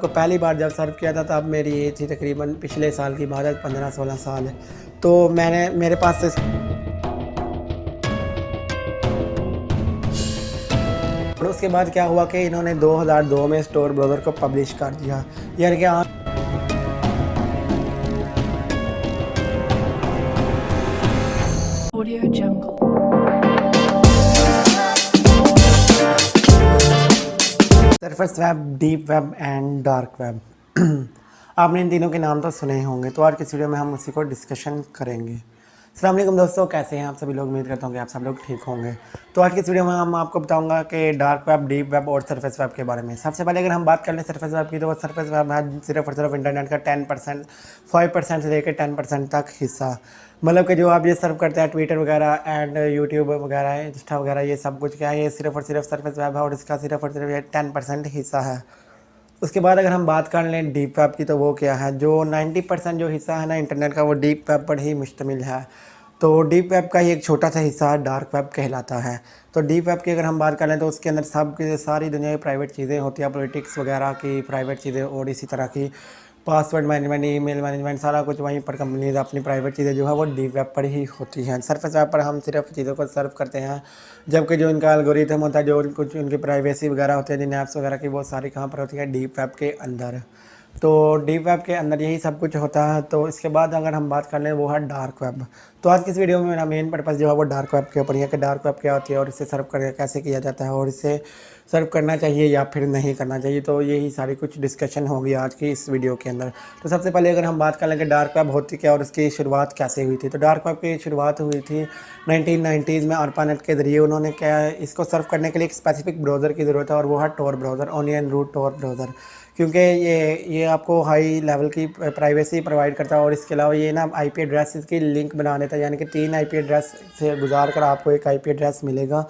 को पहली बार जब सर्व किया था तब मेरी एज थी तकरीबन पिछले साल की बात है, 15-16 साल। तो मैंने मेरे पास से और उसके बाद क्या हुआ कि इन्होंने 2002 में स्टोर ब्राउज़र को पब्लिश कर दिया। यानी कि Audio Jungle. Surface web, deep web and dark web आपने इन तीनों के नाम तो सुने ही होंगे। तो आज की वीडियो में हम उसी को डिस्कशन करेंगे। अस्सलाम वालेकुम दोस्तों, कैसे हैं आप सभी लोग। उम्मीद करता हूँ कि आप सब लोग ठीक होंगे। तो आज की वीडियो में हम आपको बताऊंगा कि डार्क वेब, डीप वेब और सरफेस वेब के बारे में। सबसे पहले अगर हम बात कर लें सरफेस वेब की, तो वो सरफेस वेब है सिर्फ और सिर्फ इंटरनेट का 10%, 5% से लेकर 10% तक हिस्सा। मतलब कि जो आप ये सर्व करते हैं ट्विटर वगैरह एंड यूट्यूब वगैरह, इंस्टा वगैरह, ये सब कुछ क्या है, ये सिर्फ और सिर्फ सरफेस वेब है और इसका सिर्फ और सिर्फ ये 10% हिस्सा है। उसके बाद अगर हम बात कर लें डीप वेब की, तो वो क्या है, जो 90% जो हिस्सा है ना इंटरनेट का, वो डीप वेब पर ही मुश्तमिल है। तो डीप वेब का ही एक छोटा सा हिस्सा डार्क वेब कहलाता है। तो डीप वेब की अगर हम बात करें तो उसके अंदर सब की सारी दुनिया की प्राइवेट चीज़ें होती हैं, पॉलिटिक्स वगैरह की प्राइवेट चीज़ें और इसी तरह की पासवर्ड मैनेजमेंट, ईमेल मैनेजमेंट, सारा कुछ वहीं पर कंपनीज अपनी प्राइवेट चीज़ें जो है वो डीप वेब पर ही होती हैं। सरफेस वेब पर हम सिर्फ चीज़ों को सर्व करते हैं, जबकि जो इनका एल्गोरिथम होता है, जो कुछ उनकी प्राइवेसी वगैरह होती है, जिन ऐप्स वगैरह की, वो सारी कहाँ पर होती है, डीप वेब के अंदर। तो डीप वेब के अंदर यही सब कुछ होता है। तो इसके बाद अगर हम बात कर लें वो है डार्क वेब। तो आज की इस वीडियो में मेरा मेन पर्पस जो है वो डार्क वेब के ऊपर है कि डार्क वेब क्या होती है और इसे सर्व करके कैसे किया जाता है और इसे सर्व करना चाहिए या फिर नहीं करना चाहिए। तो यही सारी कुछ डिस्कशन होगी आज की इस वीडियो के अंदर। तो सबसे पहले अगर हम बात कर लें कि डार्क वेब होती क्या और इसकी शुरुआत कैसे हुई थी। तो डार्क वेब की शुरुआत हुई थी 1990s में ARPANET के ज़रिए। उन्होंने क्या, इसको सर्व करने के लिए एक स्पेसिफिक ब्राउज़र की ज़रूरत है और वो है Tor browser, onion route Tor browser. क्योंकि ये आपको हाई लेवल की प्राइवेसी प्रोवाइड करता है और इसके अलावा ये ना आईपी एड्रेस की लिंक बना देता है, यानी कि 3 आईपी एड्रेस से गुजार कर आपको एक आईपी एड्रेस मिलेगा,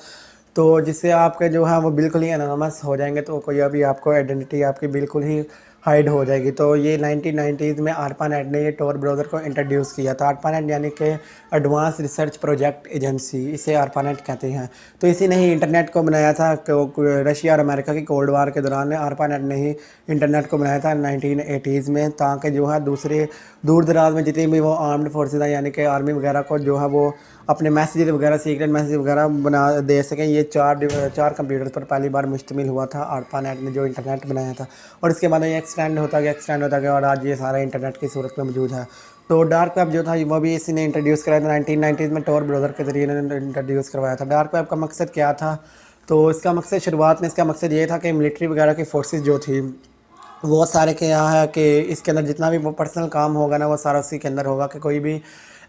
तो जिससे आपके जो है वो बिल्कुल ही एनोनिमस हो जाएंगे। तो कोई अभी आपको आइडेंटिटी आपकी बिल्कुल ही हाइड हो जाएगी। तो ये 1990s में ARPANET ने ये टॉर ब्राउज़र को इंट्रोड्यूस किया था। ARPANET यानी कि एडवांस रिसर्च प्रोजेक्ट एजेंसी, इसे ARPANET कहते हैं। तो इसी ने ही इंटरनेट को बनाया था। रशिया और अमेरिका की कोल्ड वार के दौरान ARPANET ने ही इंटरनेट को बनाया था 1980s में, ताकि जो है दूसरे दूर दराज में जितनी भी वो आर्म्ड फोर्सेज हैं, यानी कि आर्मी वगैरह को जो है वो अपने मैसेज वगैरह, सीक्रेट मैसेज वगैरह बना दे सकें। ये चार कंप्यूटर्स पर पहली बार मुश्तमिल हुआ था ARPANET ने जो इंटरनेट बनाया था। और इसके बाद ये एक्सटेंड होता गया और आज ये सारा इंटरनेट की सूरत में मौजूद है। तो डार्क वेब जो था वो भी इसी ने इंट्रोड्यूस कराया था 1990s में, टॉर ब्राउज़र के ज़रिए इन्होंने इंट्रोड्यूस करवाया था। डार्क वेब का मकसद क्या था, तो इसका मकसद शुरुआत में इसका मकसद ये था कि मिलिट्री वगैरह की फोर्सेस जो थी वो सारे के यहाँ है कि इसके अंदर जितना भी वो पर्सनल काम होगा ना वो सारा उसी के अंदर होगा, कि कोई भी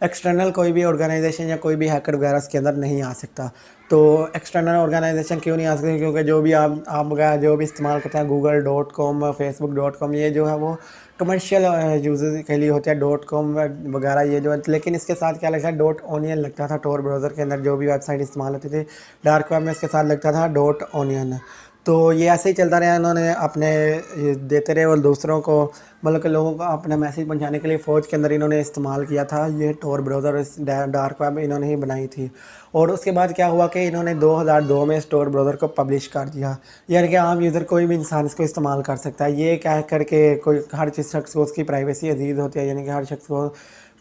एक्सटर्नल कोई भी ऑर्गेनाइजेशन या कोई भी हैकर वगैरह इसके अंदर नहीं आ सकता। तो एक्सटर्नल ऑर्गेनाइजेशन क्यों नहीं आ सकते, क्योंकि जो भी आप वगैरह जो भी इस्तेमाल करते हैं google.com, facebook.com, ये जो है वो कमर्शियल यूज़र के लिए होते हैं। .com वगैरह ये जो है, लेकिन इसके साथ क्या लगता है, .onion लगता था टॉर ब्राउज़र के अंदर। जो भी वेबसाइट इस्तेमाल होती थी डार्क वेब में, इसके साथ लगता था .onion। तो ये ऐसे ही चलता रहा। इन्होंने अपने ये देते रहे और दूसरों को, मतलब कि लोगों को अपना मैसेज पहुंचाने के लिए फ़ौज के अंदर इन्होंने इस्तेमाल किया था ये टॉर ब्राउज़र, इस डार्क वेब इन्होंने ही बनाई थी। और उसके बाद क्या हुआ कि इन्होंने 2002 में इस टॉर ब्राउज़र को पब्लिश कर दिया। यानी कि आम यूज़र कोई भी इंसान इसको इस्तेमाल कर सकता है। ये कह करके कोई हर चीज़ शख्स को उसकी प्राइवेसी अजीज़ होती है, यानी कि हर शख्स को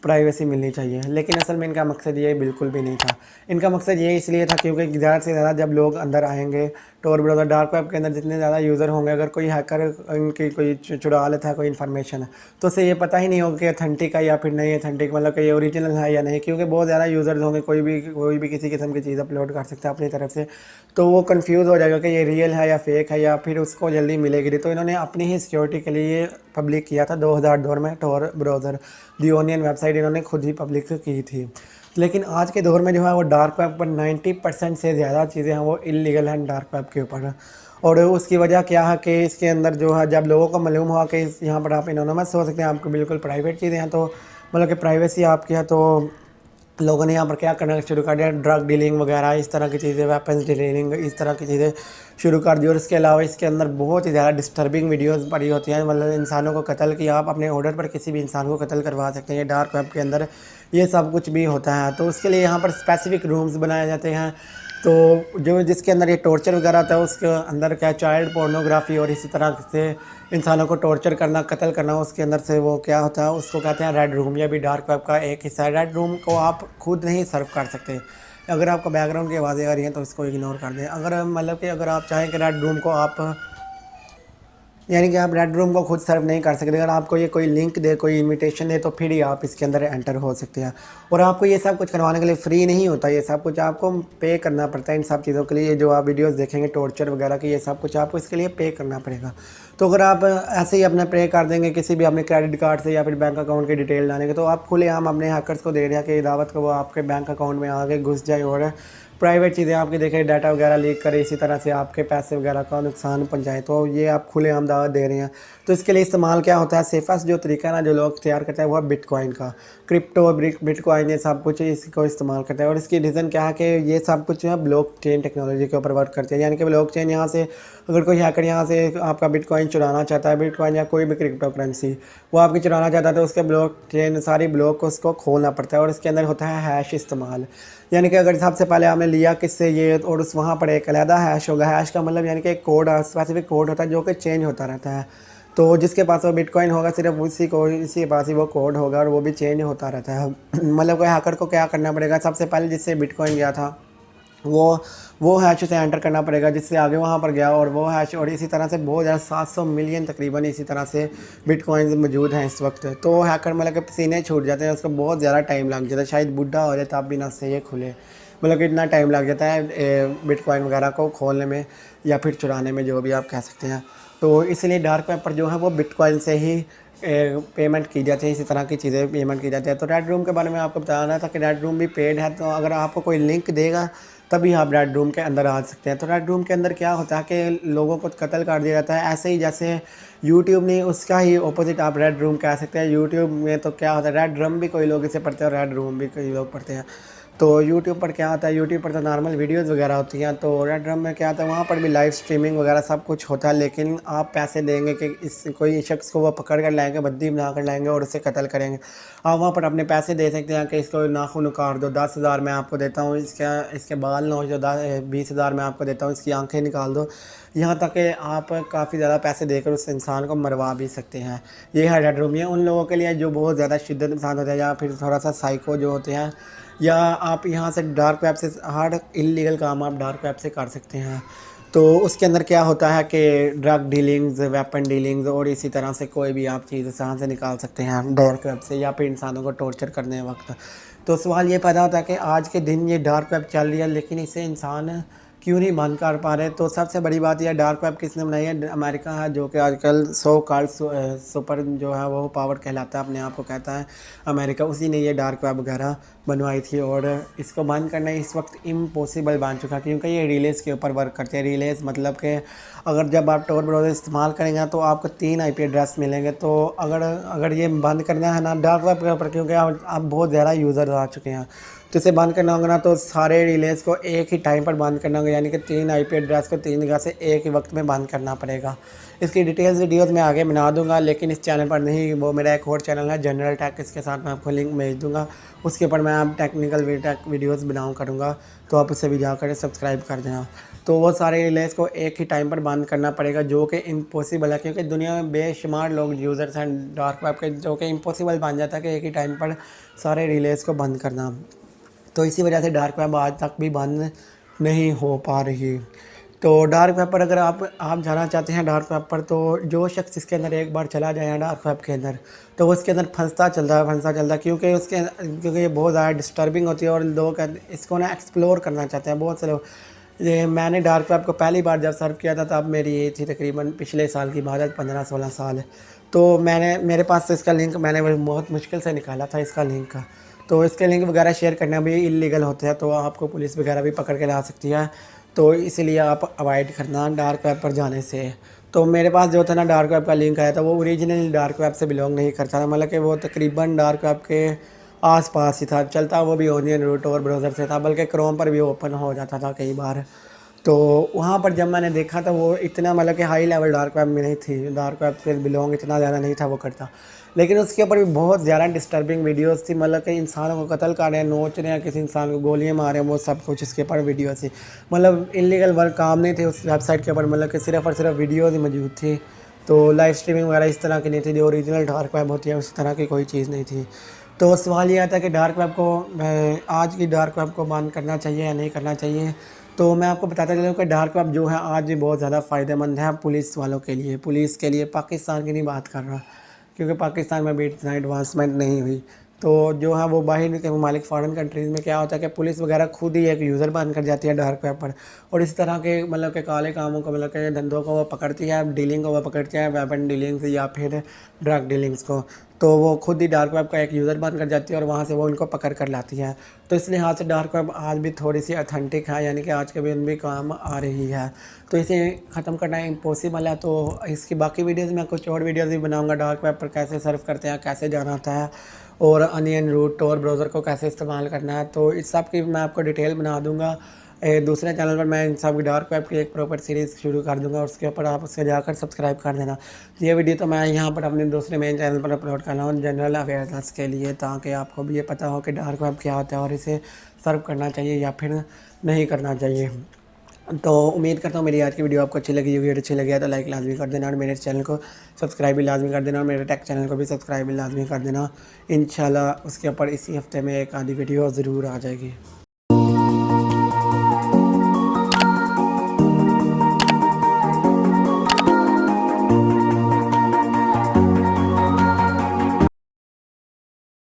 प्राइवेसी मिलनी चाहिए। लेकिन असल में इनका मकसद ये बिल्कुल भी नहीं था। इनका मकसद ये इसलिए था क्योंकि ज़्यादा से ज़्यादा जब लोग अंदर आएंगे टॉर ब्राउज़र डार्क वेब के अंदर, जितने ज़्यादा यूज़र होंगे, अगर कोई हैकर इनकी कोई चुरा लेता है कोई इन्फॉर्मेशन, तो उसे ये पता ही नहीं होगा कि अथेंटिक है या फिर नहीं अथेंटिक, मतलब कि ये ओरिजिनल है या नहीं, क्योंकि बहुत ज़्यादा यूज़र्स होंगे, कोई भी किसी किस्म की चीज़ अपलोड कर सकता है अपनी तरफ से। तो वो कंफ्यूज हो जाएगा कि ये रियल है या फेक है, या फिर उसको जल्दी मिलेगी नहीं। तो इन्होंने अपनी ही सिक्योरिटी के लिए पब्लिक किया था 2002 में टॉर ब्राउज़र। दी ओनियन वेबसाइट इन्होंने खुद ही पब्लिक की थी। लेकिन आज के दौर में जो है वो डार्क वेब पर 90% से ज़्यादा चीज़ें हैं वो इलीगल हैं डार्क वेब के ऊपर। और उसकी वजह क्या है कि इसके अंदर जो है जब लोगों को मालूम हुआ कि यहाँ पर आप एनोनिमस हो सकते हैं, आपको बिल्कुल प्राइवेट चीज़ें हैं, तो मतलब कि प्राइवेसी आपकी है, तो लोगों ने यहाँ पर क्या करना शुरू कर दिया, ड्रग डीलिंग वगैरह इस तरह की चीज़ें, वेपन्स डीलिंग इस तरह की चीज़ें शुरू कर दी। और इसके अलावा इसके अंदर बहुत ही ज़्यादा डिस्टर्बिंग वीडियोस पड़ी होती हैं, मतलब इंसानों को कत्ल की, आप अपने ऑर्डर पर किसी भी इंसान को कत्ल करवा सकते हैं। ये डार्क वेब के अंदर ये सब कुछ भी होता है। तो उसके लिए यहाँ पर स्पेसिफिक रूम्स बनाए जाते हैं। तो जो जिसके अंदर ये टॉर्चर वगैरह होता है उसके अंदर क्या चाइल्ड पोर्नोग्राफी और इसी तरह से इंसानों को टॉर्चर करना, कत्ल करना, उसके अंदर से वो क्या होता है उसको कहते हैं रेड रूम। ये भी डार्क वेब का एक हिस्सा है। रेड रूम को आप खुद नहीं सर्व कर सकते। अगर आपको बैकग्राउंड की आवाज़ें आ रही हैं तो इसको इग्नोर कर दें। अगर मतलब कि अगर आप चाहें कि रेड रूम को आप यानी कि आप रेड रूम को खुद सर्व नहीं कर सकते, अगर आपको ये कोई लिंक दे, कोई इनविटेशन दे तो फिर ही आप इसके अंदर एंटर हो सकते हैं। और आपको ये सब कुछ करवाने के लिए फ्री नहीं होता, ये सब कुछ आपको पे करना पड़ता है इन सब चीज़ों के लिए। जो आप वीडियोस देखेंगे टॉर्चर वगैरह की, ये सब कुछ आपको इसके लिए पे करना पड़ेगा। तो अगर आप ऐसे ही अपना पे कर देंगे किसी भी अपने क्रेडिट कार्ड से या फिर बैंक अकाउंट की डिटेल डालेंगे तो आप खुलेआम अपने हैकर्स को दे रहे हैं कि दावत को वो आपके बैंक अकाउंट में आगे घुस जाए और प्राइवेट चीज़ें आपकी देखें, डाटा वगैरह लीक करे, इसी तरह से आपके पैसे वगैरह का नुकसान पहुंचाए। तो ये आप खुलेआम दावा दे रहे हैं। तो इसके लिए इस्तेमाल क्या होता है, सेफेस्ट जो तरीका है ना जो लोग तैयार करते हैं वो है बिटकॉइन का। क्रिप्टो बिटकॉइन ये सब कुछ इसको इस्तेमाल करते हैं। और इसकी रीज़न क्या है कि ये सब कुछ जो है ब्लॉक चेन टेक्नोलॉजी के ऊपर वर्क करते हैं। यानी कि ब्लॉक चेन यहाँ से अगर कोई हैकर यहाँ से आपका बिटकॉइन चुराना चाहता है, बिटकॉइन या कोई भी क्रिप्टो करेंसी वो आपकी चुराना चाहता है तो उसके ब्लॉक चेन सारी ब्लॉक को उसको खोलना पड़ता है और इसके अंदर होता है हैश इस्तेमाल। यानी कि अगर सबसे पहले आपने लिया किससे ये और उस वहाँ पर एक अलहदा हैश होगा। हैश का मतलब यानी कि एक कोड, स्पेसिफिक कोड होता है जो कि चेंज होता रहता है। तो जिसके पास वो बिटकॉइन होगा सिर्फ इसी के पास ही वो कोड होगा और वो भी चेंज होता रहता है। मतलब कोई हैकर को क्या करना पड़ेगा, सबसे पहले जिससे बिटकॉइन गया था वो हैश से एंटर करना पड़ेगा जिससे आगे वहाँ पर गया और वो हैश, और इसी तरह से बहुत ज़्यादा 700 मिलियन तकरीबन इसी तरह से बिटकॉइंस मौजूद हैं इस वक्त। तो हैकर मतलब कि पसीने छूट जाते हैं, उसको बहुत ज़्यादा टाइम लग जाता है, शायद बुढ़ा हो जाए तब भी ना से ये खुले। मतलब कि इतना टाइम लग जाता है बिटकॉइन वगैरह को खोलने में या फिर चुराने में, जो भी आप कह सकते हैं। तो इसलिए डार्क वेब पर जो है वो बिटकॉइन से ही पेमेंट की जाती है, इसी तरह की चीज़ें पेमेंट की जाती है। तो रेड रूम के बारे में आपको बताना था कि रेड रूम भी पेड है। तो अगर आपको कोई लिंक देगा तभी आप रेड रूम के अंदर आ सकते हैं। तो रेड रूम के अंदर क्या होता है कि लोगों को कत्ल कर दिया जाता है, ऐसे ही जैसे यूट्यूब नहीं उसका ही ऑपोजिट आप रेड रूम कह सकते हैं। यूट्यूब में तो क्या होता है, रेड ड्रम भी कोई लोग इसे पढ़ते हैं और रेड रूम भी कई लोग पढ़ते हैं। तो यूट्यूब पर क्या होता है, यूट्यूब पर तो नॉर्मल वीडियोज़ वगैरह होती हैं। तो रेड ड्रम में क्या होता है, वहाँ पर भी लाइव स्ट्रीमिंग वगैरह सब कुछ होता है, लेकिन आप पैसे देंगे कि इस कोई शख्स को वो पकड़ कर लाएंगे, बंदी बना कर लाएंगे और उसे कत्ल करेंगे। आप वहाँ पर अपने पैसे दे सकते हैं कि इसको नाखून उखाड़ दो, 10,000 मैं आपको देता हूँ, इसके बाल नोच दो, 20,000 मैं आपको देता हूँ, इसकी आंखें निकाल दो। यहाँ तक कि आप काफ़ी ज़्यादा पैसे देकर उस इंसान को मरवा भी सकते हैं। ये है रेड रूम। ये उन लोगों के लिए जो बहुत ज़्यादा शिद्दत पसंद होते हैं या फिर थोड़ा सा साइको जो होते हैं, या आप यहाँ से डार्क वेब से हर इलीगल काम आप डार्क वेब से कर सकते हैं। तो उसके अंदर क्या होता है कि ड्रग डीलिंग्स, वेपन डीलिंग्स और इसी तरह से कोई भी आप चीज़ यहाँ से निकाल सकते हैं डार्क वेब से, या फिर इंसानों को टॉर्चर करने वक्त। तो सवाल ये पैदा होता है कि आज के दिन ये डार्क वेब चल रही है लेकिन इसे इंसान क्यों नहीं बंद कर पा रहे। तो सबसे बड़ी बात यह डार्क वेब किसने बनाई है, अमेरिका है, जो कि आजकल सो कॉल्ड सुपर जो है वो पावर कहलाता है, अपने आप को कहता है अमेरिका, उसी ने ये डार्क वेब वगैरह बनवाई थी। और इसको बंद करना इस वक्त इम्पॉसिबल बन चुका क्योंकि ये रिलेज़ के ऊपर वर्क करते हैं। रिलेज़ मतलब कि अगर जब आप tor ब्राउज़र इस्तेमाल करेंगे तो आपको 3 IP एड्रेस मिलेंगे। तो अगर ये बंद करना है ना डार्क वेब के ऊपर, क्योंकि आप बहुत ज़्यादा यूज़र आ चुके हैं, तो इसे बंद करना होगा ना तो सारे रिलेज़ को एक ही टाइम पर बंद करना होगा, यानी कि 3 IP एड्रेस को 3 जगह से एक ही वक्त में बंद करना पड़ेगा। इसकी डिटेल्स वीडियोस मैं आगे बना दूंगा, लेकिन इस चैनल पर नहीं, वो मेरा एक और चैनल है जनरल टेक, इसके साथ मैं आपको लिंक भेज दूंगा, उसके ऊपर मैं आप टेक्निकल वीडियोस बनाऊँ करूँगा, तो आप उसे भी जाकर सब्सक्राइब कर देना। तो वो सारे रिलेज़ को एक ही टाइम पर बंद करना पड़ेगा, जो कि इम्पॉसिबल है क्योंकि दुनिया में बेशुमार लोग यूज़र्स हैं डार्क वेब के, जो कि इम्पॉसिबल बन जाता है कि एक ही टाइम पर सारे रिलेज़ को बंद करना। तो इसी वजह से डार्क वेब आज तक भी बंद नहीं हो पा रही। तो डार्क वेब पर अगर आप जाना चाहते हैं डार्क वेब पर, तो जो शख्स इसके अंदर एक बार चला जाए डार्क वेब के अंदर तो वो इसके अंदर फंसता चलता है क्योंकि ये बहुत ज़्यादा डिस्टर्बिंग होती है और लोग इसको ना एक्सप्लोर करना चाहते हैं बहुत से लोग। ये मैंने डार्क वेब को पहली बार जब सर्व किया था तब मेरी एज थी तकरीबन पिछले साल की बात है, 15-16 साल है। तो मेरे पास तो इसका लिंक मैंने बहुत मुश्किल से निकाला था इसका लिंक का। तो इसके लिंक वगैरह शेयर करना भी इलीगल होते हैं, तो आपको पुलिस वगैरह भी पकड़ के ला सकती है। तो इसलिए आप अवॉइड करना डार्क वेब पर जाने से। तो मेरे पास जो था ना डार्क वेब का लिंक आया था वो ओरिजिनल डार्क वेब से बिलोंग नहीं करता था, मतलब कि वो तकरीबन डार्क वेब के आसपास ही था, चलता वो भी ओनियन रूट और ब्राउज़र से था, बल्कि क्रोम पर भी ओपन हो जाता था कई बार। तो वहाँ पर जब मैंने देखा तो वो इतना मतलब कि हाई लेवल डार्क वेब में नहीं थी, डार्क वेब से बिलोंग इतना ज़्यादा नहीं था वो करता। लेकिन उसके ऊपर भी बहुत ज़्यादा डिस्टर्बिंग वीडियोस थी, मतलब कि इंसानों को कत्ल कर रहे हैं, नोच रहे हैं, किसी इंसान को गोलियाँ मार रहे हैं, वो सब कुछ इसके ऊपर वीडियो थी। मतलब इल्लीगल वर्क काम नहीं थे उस वेबसाइट के ऊपर, मतलब कि सिर्फ़ और सिर्फ वीडियोज़ ही मौजूद थी। तो लाइव स्ट्रीमिंग वगैरह इस तरह की नहीं थी, जो ओरिजिनल डार्क वेब होती है उस तरह की कोई चीज़ नहीं थी। तो सवाल ये आता है कि डार्क वेब को आज की डार्क वेब को बैन करना चाहिए या नहीं करना चाहिए। तो मैं आपको बताता चलूँ कि डार्क वेब जो है आज भी बहुत ज़्यादा फ़ायदेमंद है पुलिस वालों के लिए, पाकिस्तान की नहीं बात कर रहा, क्योंकि पाकिस्तान में भी इतना एडवांसमेंट नहीं हुई। तो जो है वो बाहर के ममालिक फ़ॉरेन कंट्रीज़ में क्या होता है कि पुलिस वगैरह खुद ही एक यूज़र बन कर जाती है डार्क वेब पर, और इस तरह के मतलब के काले कामों को, मतलब के धंधों को वो पकड़ती है, डीलिंग को वो पकड़ती है, वेपन डीलिंग्स या फिर ड्रग डीलिंग्स को। तो वो खुद ही डार्क वेब का एक यूज़र बन कर जाती है और वहाँ से वो उनको पकड़ कर लाती है। तो इस लिहाज से डार्क वेब आज भी थोड़ी सी ऑथेंटिक है, यानी कि आज के दिन भी काम आ रही है। तो इसे ख़त्म करना इम्पॉसिबल है। तो इसकी बाकी वीडियोज़ मैं कुछ और वीडियोज़ भी बनाऊँगा, डार्क वेब पर कैसे सर्फ करते हैं, कैसे जाना होता है, और अनियन रूट और ब्राउज़र को कैसे इस्तेमाल करना है। तो इस सब की मैं आपको डिटेल बना दूँगा। दूसरे चैनल पर मैं इन सब डार्क वेब की एक प्रॉपर सीरीज़ शुरू कर दूँगा, उसके ऊपर आप उससे जाकर सब्सक्राइब कर देना। ये वीडियो तो मैं यहाँ पर अपने दूसरे मेन चैनल पर अपलोड कर रहा हूँ जनरल अवेयरनेस के लिए, ताकि आपको भी ये पता हो कि डार्क वेब क्या होता है और इसे सर्व करना चाहिए या फिर नहीं करना चाहिए। तो उम्मीद करता हूँ मेरी आज की वीडियो आपको अच्छी लगी होगी। अच्छी लगी है तो लाइक लाजमी कर देना और मेरे चैनल को सब्सक्राइब भी लाजमी कर देना और मेरे टेक चैनल को भी सब्सक्राइब भी लाजमी कर देना। इंशाल्लाह उसके ऊपर इसी हफ्ते में एक आधी वीडियो ज़रूर आ जाएगी।